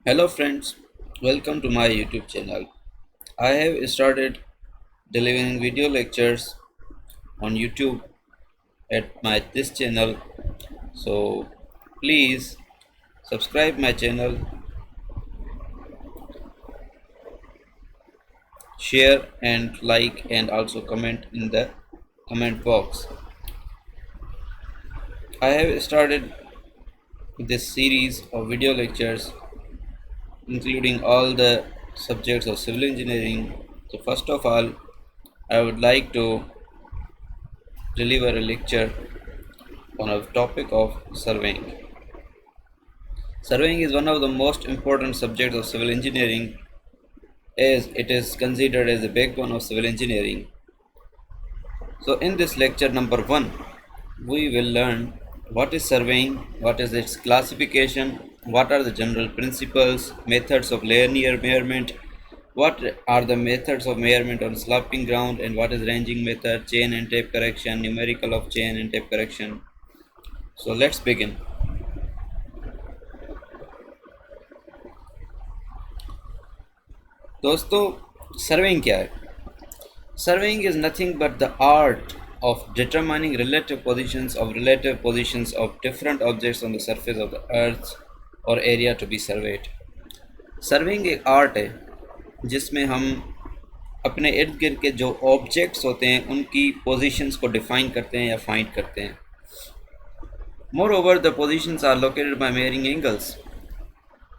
Hello friends, welcome to my YouTube channel. I have started delivering video lectures on YouTube at my this channel. So please subscribe my channel, share and like and also comment in the comment box. I have started this series of video lectures including all the subjects of civil engineering. So first of all, I would like to deliver a lecture on a topic of surveying. Surveying is one of the most important subjects of civil engineering as it is considered as the backbone of civil engineering. So in this lecture number 1, we will learn what is surveying, what is its classification, what are the general principles, methods of linear measurement, what are the methods of measurement on sloping ground, and what is ranging method, chain and tape correction, numerical of chain and tape correction. So let's begin. दोस्तों, surveying क्या है? Surveying is nothing but the art of determining relative positions of different objects on the surface of the earth or area to be surveyed. Surveying एक art है जिसमें हम अपने इर्द गिर्द के जो ऑब्जेक्ट्स होते हैं उनकी पोजीशंस को डिफाइन करते हैं या फाइंड करते हैं. Moreover the positions are located by measuring angles.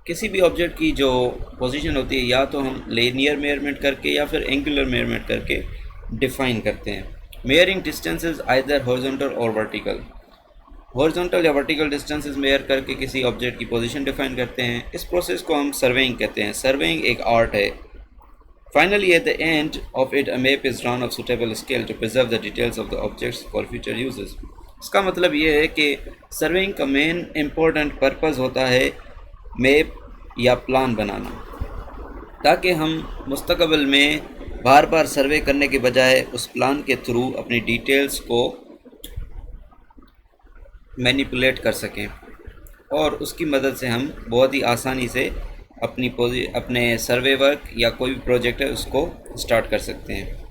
किसी भी ऑब्जेक्ट की जो पोजीशन होती है या तो हम लीनियर मेजरमेंट करके या फिर एंगुलर मेजरमेंट करके डिफाइन करते हैं. मेयरिंग डिस्टेंसेस आइदर हॉरिजॉन्टल और वर्टिकल. हॉरिजॉन्टल या वर्टिकल डिस्टेंसेस मेयर करके किसी ऑब्जेक्ट की पोजीशन डिफाइन करते हैं. इस प्रोसेस को हम सर्वेइंग कहते हैं. सर्वेइंग एक आर्ट है. Finally at the end of it a map is drawn of suitable scale to preserve the details of the objects for future uses. इसका मतलब ये है कि सर्वेइंग का मेन इम्पोर्टेंट पर्पज़ होता है मैप या प्लान बनाना, ताकि हम मुस्तकबिल में बार बार सर्वे करने के बजाय उस प्लान के थ्रू अपनी डिटेल्स को मैनिपुलेट कर सकें और उसकी मदद से हम बहुत ही आसानी से अपने सर्वे वर्क या कोई भी प्रोजेक्ट है उसको स्टार्ट कर सकते हैं.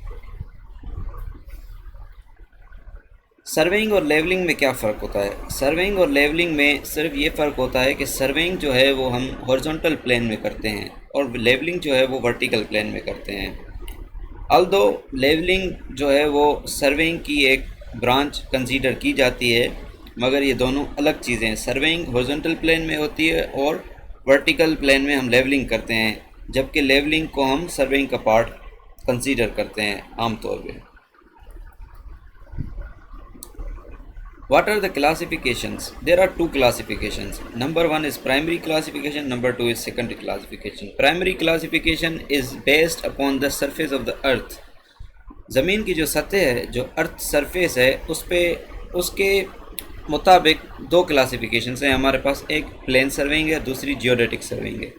सर्वेइंग और लेवलिंग में क्या फ़र्क होता है? सर्वेइंग और लेवलिंग में सिर्फ ये फ़र्क होता है कि सर्वेइंग जो है वो हम हॉरिजॉन्टल प्लेन में करते हैं और लेवलिंग जो है वो वर्टिकल प्लेन में करते हैं. ऑल्दो लेवलिंग जो है वो सर्वेइंग की एक ब्रांच कंसीडर की जाती है, मगर ये दोनों अलग चीज़ें हैं. सर्वेइंग हॉरिजॉन्टल प्लेन में होती है और वर्टिकल प्लेन में हम लेवलिंग करते हैं, जबकि लेवलिंग को हम सर्वेइंग का पार्ट कंसीडर करते हैं आमतौर पे. What are the classifications? There are two classifications. Number one is primary classification. Number two is secondary classification. Primary classification is based upon the surface of the earth. ज़मीन की जो सतह है, जो अर्थ सरफेस है, उस पे उसके मुताबिक दो क्लासिफिकेशंस हैं हमारे पास. एक प्लेन सर्वेइंग है, दूसरी जियोडेटिक सर्वेइंग है.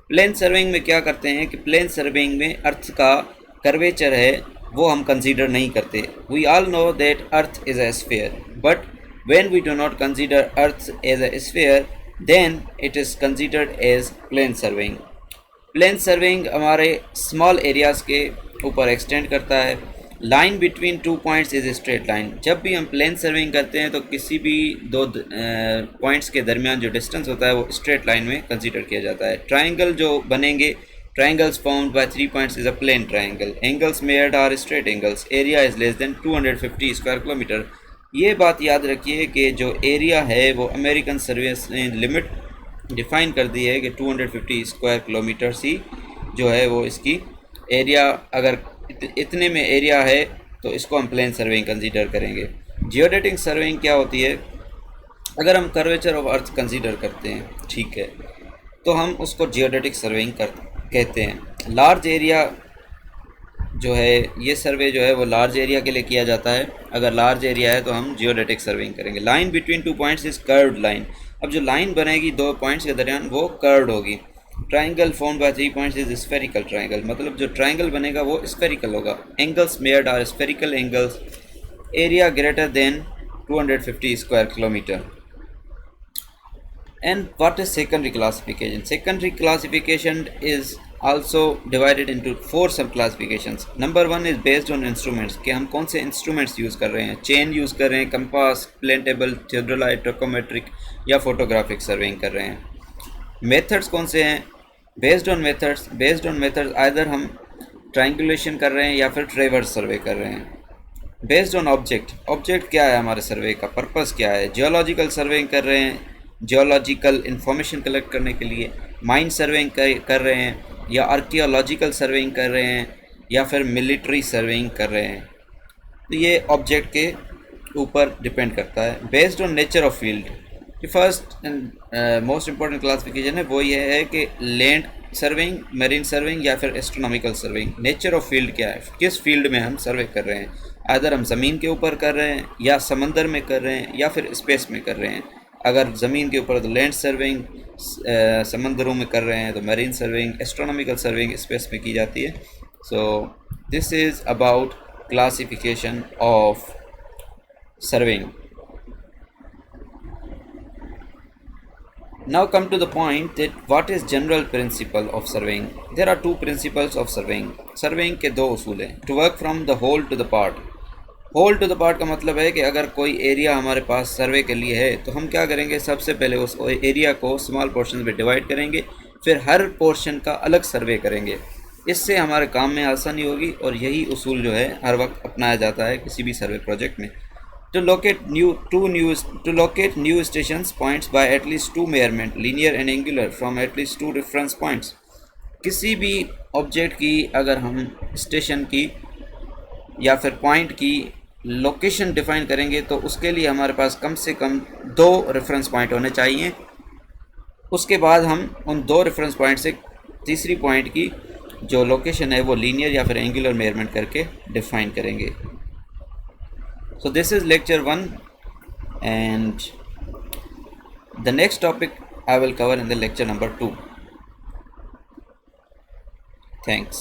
प्लेन सर्वेइंग में क्या करते हैं कि प्लेन सर्वेइंग में अर्थ का कर्वेचर है वो हम कंसीडर नहीं करते. We all know that earth is a sphere, but when we do not consider earth as a sphere then it is considered as plane surveying. Plane surveying हमारे small areas के ऊपर extend करता है. Line between two points is a straight line. जब भी हम plane surveying करते हैं तो किसी भी दो पॉइंट्स के दरमियान जो डिस्टेंस होता है वो स्ट्रेट लाइन में कंसीडर किया जाता है. ट्राइंगल जो बनेंगे, triangles formed by 3 points is a plane triangle. Angles measured are straight angles. Area is less than 250 square kilometer. ये बात याद रखिए कि जो एरिया है वो अमेरिकन सर्विस ने लिमिट डिफ़ाइन कर दी है कि 250 स्क्वायर किलोमीटर सी जो है वो इसकी एरिया. अगर इतने में एरिया है तो इसको हम प्लेन सर्वेइंग कंसीडर करेंगे. जियोडेटिक सर्वेइंग क्या होती है? अगर हम कर्वेचर ऑफ अर्थ कंसीडर करते हैं, ठीक है, तो हम उसको जियोडेटिक सर्वेइंग कहते हैं. लार्ज एरिया जो है, ये सर्वे जो है वो लार्ज एरिया के लिए किया जाता है. अगर लार्ज एरिया है तो हम जियोडेटिक सर्वेइंग करेंगे. Line between two points is curved line. अब जो लाइन बनेगी दो पॉइंट्स के दरमियान वो कर्व्ड होगी. Triangle formed by 3 points is spherical triangle. मतलब जो ट्राइंगल बनेगा वो स्फेरिकल होगा. Angles measured are spherical angles. Area greater than 250 square kilometre. And what is secondary classification? Secondary classification is also divided into four sub classifications. Number one is based on instruments, कि हम कौन से instruments use कर रहे हैं, chain use कर रहे हैं, कंपास, प्लेन टेबल, थियोडोलाइट, ट्रकोमेट्रिक या फोटोग्राफिक सर्वेइंग कर रहे हैं. मेथड्स कौन से हैं? बेस्ड ऑन मेथड्स आइदर हम ट्रायंगुलेशन कर रहे हैं या फिर ट्रेवर्स सर्वे कर रहे हैं. बेस्ड ऑन ऑब्जेक्ट क्या है, हमारे सर्वे का पर्पस क्या है? जियोलॉजिकल सर्वेइंग कर रहे हैं, जियोलॉजिकल इंफॉर्मेशन कलेक्ट करने के लिए. माइन सर्वेइंग कर रहे हैं, या आर्कियोलॉजिकल सर्वेइंग कर रहे हैं, या फिर मिलिट्री सर्वेइंग कर रहे हैं. तो ये ऑब्जेक्ट के ऊपर डिपेंड करता है. Based on nature of field, जो first and most important classification है वो ये है कि लैंड सर्वेइंग, मेरीन सर्वेइंग या फिर astronomical surveying. Nature of field क्या है, किस फील्ड में हम सर्वे कर रहे हैं. अगर हम ज़मीन के ऊपर कर रहे हैं, या समंदर में कर रहे हैं, या फिर स्पेस में कर रहे हैं. अगर ज़मीन के ऊपर तो लैंड सर्वेइंग, समंदरों में कर रहे हैं तो marine surveying, astronomical surveying space में की जाती है. So this is about classification of surveying. Now come to the point that what is general principle of surveying. There are two principles of surveying. Surveying के दो उसूल हैं. To work from the whole to the part. Whole to the part का मतलब है कि अगर कोई एरिया हमारे पास सर्वे के लिए है तो हम क्या करेंगे, सबसे पहले उस एरिया को स्मॉल पोर्शन में डिवाइड करेंगे, फिर हर पोर्शन का अलग सर्वे करेंगे. इससे हमारे काम में आसानी होगी और यही उसूल जो है हर वक्त अपनाया जाता है किसी भी सर्वे प्रोजेक्ट में. To locate new stations points by at least two measurement, linear and angular, from at least two reference points. किसी भी ऑब्जेक्ट की अगर हम स्टेशन की या फिर पॉइंट की लोकेशन डिफाइन करेंगे तो उसके लिए हमारे पास कम से कम दो रेफरेंस पॉइंट होने चाहिए. उसके बाद हम उन दो रेफरेंस पॉइंट से तीसरी पॉइंट की जो लोकेशन है वो लीनियर या फिर एंगुलर मेजरमेंट करके डिफाइन करेंगे. So this is lecture 1, and the next topic I will cover in the lecture number 2. Thanks.